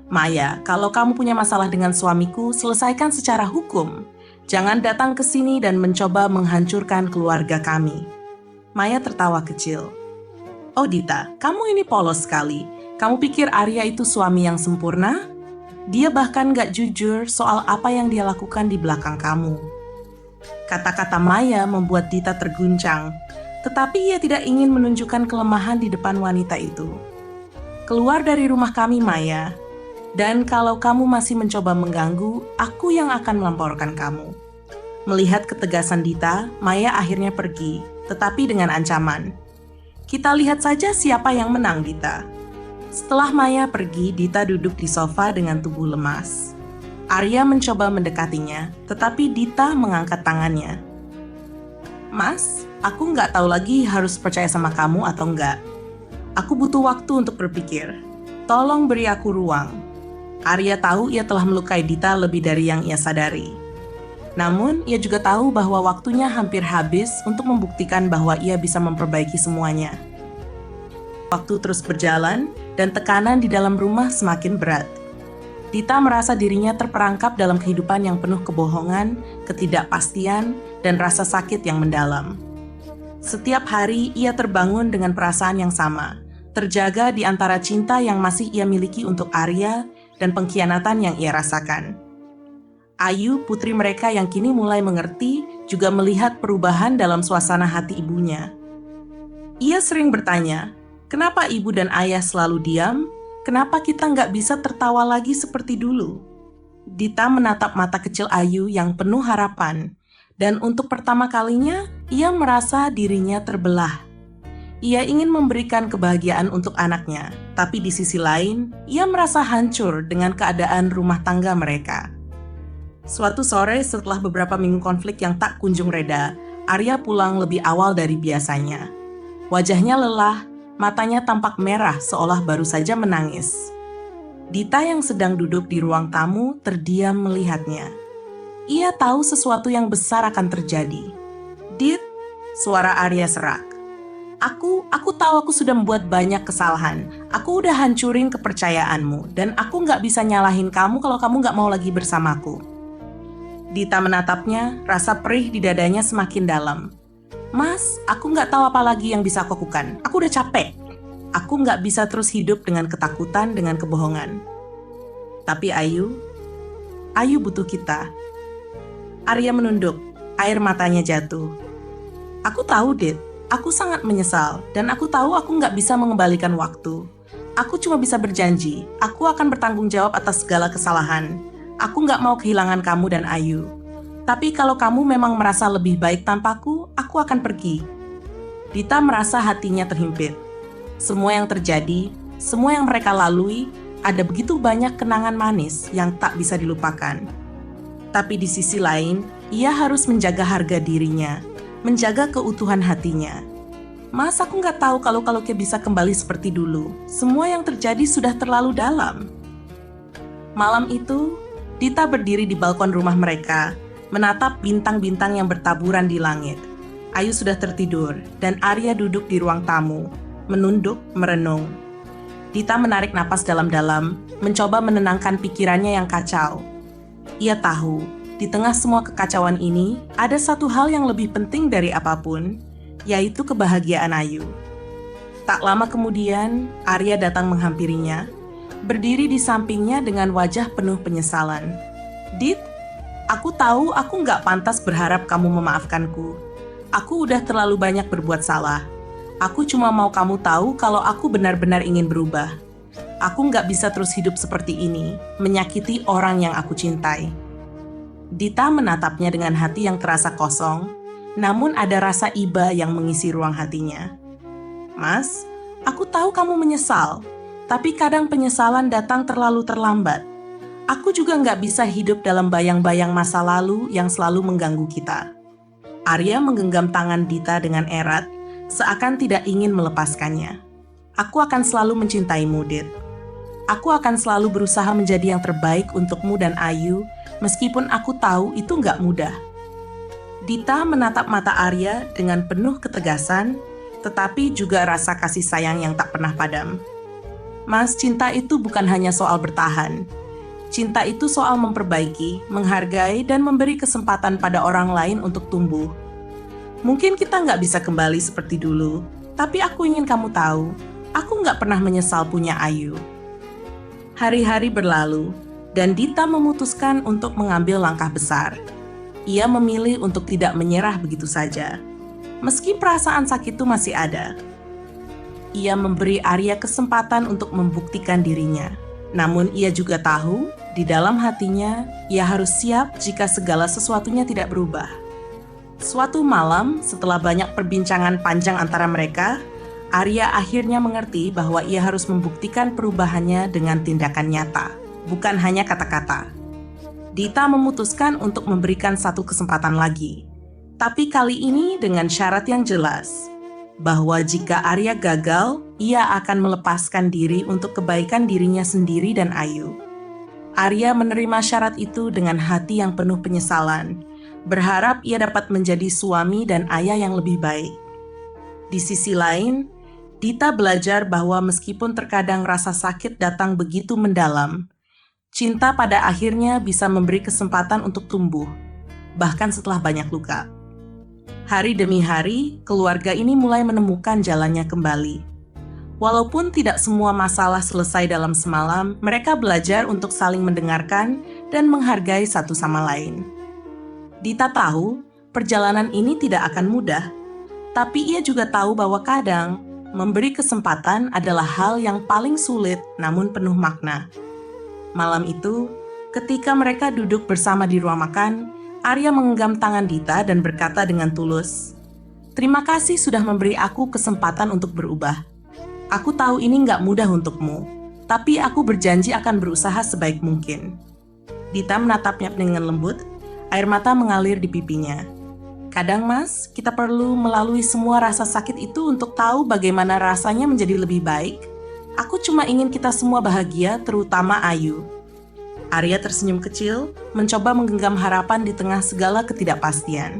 "Maya, kalau kamu punya masalah dengan suamiku, selesaikan secara hukum. Jangan datang ke sini dan mencoba menghancurkan keluarga kami." Maya tertawa kecil. "Oh Dita, kamu ini polos sekali. Kamu pikir Arya itu suami yang sempurna? Dia bahkan gak jujur soal apa yang dia lakukan di belakang kamu." Kata-kata Maya membuat Dita terguncang, tetapi ia tidak ingin menunjukkan kelemahan di depan wanita itu. "Keluar dari rumah kami, Maya. Dan kalau kamu masih mencoba mengganggu, aku yang akan melaporkan kamu." Melihat ketegasan Dita, Maya akhirnya pergi, tetapi dengan ancaman. "Kita lihat saja siapa yang menang, Dita." Setelah Maya pergi, Dita duduk di sofa dengan tubuh lemas. Arya mencoba mendekatinya, tetapi Dita mengangkat tangannya. "Mas, aku nggak tahu lagi harus percaya sama kamu atau enggak. Aku butuh waktu untuk berpikir. Tolong beri aku ruang." Arya tahu ia telah melukai Dita lebih dari yang ia sadari. Namun, ia juga tahu bahwa waktunya hampir habis untuk membuktikan bahwa ia bisa memperbaiki semuanya. Waktu terus berjalan, dan tekanan di dalam rumah semakin berat. Dita merasa dirinya terperangkap dalam kehidupan yang penuh kebohongan, ketidakpastian, dan rasa sakit yang mendalam. Setiap hari ia terbangun dengan perasaan yang sama, terjaga di antara cinta yang masih ia miliki untuk Arya dan pengkhianatan yang ia rasakan. Ayu, putri mereka yang kini mulai mengerti, juga melihat perubahan dalam suasana hati ibunya. Ia sering bertanya, kenapa ibu dan ayah selalu diam? Kenapa kita nggak bisa tertawa lagi seperti dulu? Dita menatap mata kecil Ayu yang penuh harapan, dan untuk pertama kalinya, ia merasa dirinya terbelah. Ia ingin memberikan kebahagiaan untuk anaknya, tapi di sisi lain, ia merasa hancur dengan keadaan rumah tangga mereka. Suatu sore setelah beberapa minggu konflik yang tak kunjung reda, Arya pulang lebih awal dari biasanya. Wajahnya lelah, Matanya tampak merah seolah baru saja menangis. Dita yang sedang duduk di ruang tamu terdiam melihatnya. Ia tahu sesuatu yang besar akan terjadi. "Dit," suara Arya serak. Aku tahu aku sudah membuat banyak kesalahan. Aku udah hancurin kepercayaanmu, dan aku nggak bisa nyalahin kamu kalau kamu nggak mau lagi bersamaku." Dita menatapnya, rasa perih di dadanya semakin dalam. "Mas, aku nggak tahu apa lagi yang bisa aku lakukan. Aku udah capek. Aku nggak bisa terus hidup dengan ketakutan, dengan kebohongan." "Tapi Ayu butuh kita." Arya menunduk, air matanya jatuh. "Aku tahu, Dit. Aku sangat menyesal, dan aku tahu aku nggak bisa mengembalikan waktu. Aku cuma bisa berjanji, aku akan bertanggung jawab atas segala kesalahan. Aku nggak mau kehilangan kamu dan Ayu. Tapi kalau kamu memang merasa lebih baik tanpaku, aku akan pergi." Dita merasa hatinya terhimpit. Semua yang terjadi, semua yang mereka lalui, ada begitu banyak kenangan manis yang tak bisa dilupakan. Tapi di sisi lain, ia harus menjaga harga dirinya, menjaga keutuhan hatinya. "Mas, aku nggak tahu kalau dia bisa kembali seperti dulu. Semua yang terjadi sudah terlalu dalam." Malam itu, Dita berdiri di balkon rumah mereka, menatap bintang-bintang yang bertaburan di langit. Ayu sudah tertidur, dan Arya duduk di ruang tamu, menunduk, merenung. Dita menarik napas dalam-dalam, mencoba menenangkan pikirannya yang kacau. Ia tahu, di tengah semua kekacauan ini, ada satu hal yang lebih penting dari apapun, yaitu kebahagiaan Ayu. Tak lama kemudian, Arya datang menghampirinya, berdiri di sampingnya dengan wajah penuh penyesalan. "Dit, aku tahu aku nggak pantas berharap kamu memaafkanku. Aku udah terlalu banyak berbuat salah. Aku cuma mau kamu tahu kalau aku benar-benar ingin berubah. Aku nggak bisa terus hidup seperti ini, menyakiti orang yang aku cintai." Dita menatapnya dengan hati yang terasa kosong, namun ada rasa iba yang mengisi ruang hatinya. "Mas, aku tahu kamu menyesal, tapi kadang penyesalan datang terlalu terlambat. Aku juga nggak bisa hidup dalam bayang-bayang masa lalu yang selalu mengganggu kita." Arya menggenggam tangan Dita dengan erat, seakan tidak ingin melepaskannya. "Aku akan selalu mencintaimu, Dit. Aku akan selalu berusaha menjadi yang terbaik untukmu dan Ayu, meskipun aku tahu itu nggak mudah." Dita menatap mata Arya dengan penuh ketegasan, tetapi juga rasa kasih sayang yang tak pernah padam. "Mas, cinta itu bukan hanya soal bertahan. Cinta itu soal memperbaiki, menghargai, dan memberi kesempatan pada orang lain untuk tumbuh. Mungkin kita nggak bisa kembali seperti dulu, tapi aku ingin kamu tahu, aku nggak pernah menyesal punya Ayu." Hari-hari berlalu, dan Dita memutuskan untuk mengambil langkah besar. Ia memilih untuk tidak menyerah begitu saja. Meski perasaan sakit itu masih ada, ia memberi Arya kesempatan untuk membuktikan dirinya. Namun ia juga tahu, di dalam hatinya, ia harus siap jika segala sesuatunya tidak berubah. Suatu malam, setelah banyak perbincangan panjang antara mereka, Arya akhirnya mengerti bahwa ia harus membuktikan perubahannya dengan tindakan nyata, bukan hanya kata-kata. Dita memutuskan untuk memberikan satu kesempatan lagi, tapi kali ini dengan syarat yang jelas, bahwa jika Arya gagal, ia akan melepaskan diri untuk kebaikan dirinya sendiri dan Ayu. Arya menerima syarat itu dengan hati yang penuh penyesalan, berharap ia dapat menjadi suami dan ayah yang lebih baik. Di sisi lain, Dita belajar bahwa meskipun terkadang rasa sakit datang begitu mendalam, cinta pada akhirnya bisa memberi kesempatan untuk tumbuh, bahkan setelah banyak luka. Hari demi hari, keluarga ini mulai menemukan jalannya kembali. Walaupun tidak semua masalah selesai dalam semalam, mereka belajar untuk saling mendengarkan dan menghargai satu sama lain. Dita tahu perjalanan ini tidak akan mudah, tapi ia juga tahu bahwa kadang memberi kesempatan adalah hal yang paling sulit namun penuh makna. Malam itu, ketika mereka duduk bersama di ruang makan, Arya menggenggam tangan Dita dan berkata dengan tulus, "Terima kasih sudah memberi aku kesempatan untuk berubah. Aku tahu ini nggak mudah untukmu, tapi aku berjanji akan berusaha sebaik mungkin." Dita menatapnya dengan lembut, air mata mengalir di pipinya. Kadang, Mas, kita perlu melalui semua rasa sakit itu untuk tahu bagaimana rasanya menjadi lebih baik. Aku cuma ingin kita semua bahagia, terutama Ayu. Arya tersenyum kecil, mencoba menggenggam harapan di tengah segala ketidakpastian.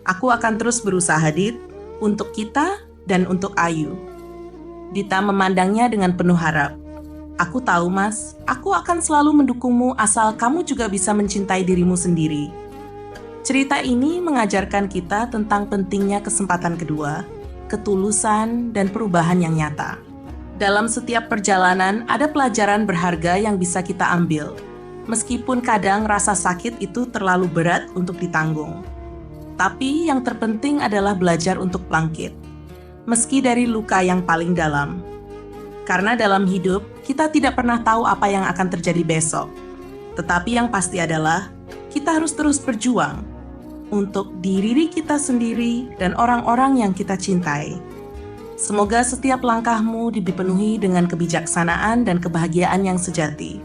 Aku akan terus berusaha, Dit, untuk kita dan untuk Ayu. Dita memandangnya dengan penuh harap. Aku tahu, Mas, aku akan selalu mendukungmu asal kamu juga bisa mencintai dirimu sendiri. Cerita ini mengajarkan kita tentang pentingnya kesempatan kedua, ketulusan, dan perubahan yang nyata. Dalam setiap perjalanan, ada pelajaran berharga yang bisa kita ambil, meskipun kadang rasa sakit itu terlalu berat untuk ditanggung. Tapi yang terpenting adalah belajar untuk bangkit, meski dari luka yang paling dalam. Karena dalam hidup, kita tidak pernah tahu apa yang akan terjadi besok. Tetapi yang pasti adalah, kita harus terus berjuang untuk diri kita sendiri dan orang-orang yang kita cintai. Semoga setiap langkahmu dipenuhi dengan kebijaksanaan dan kebahagiaan yang sejati.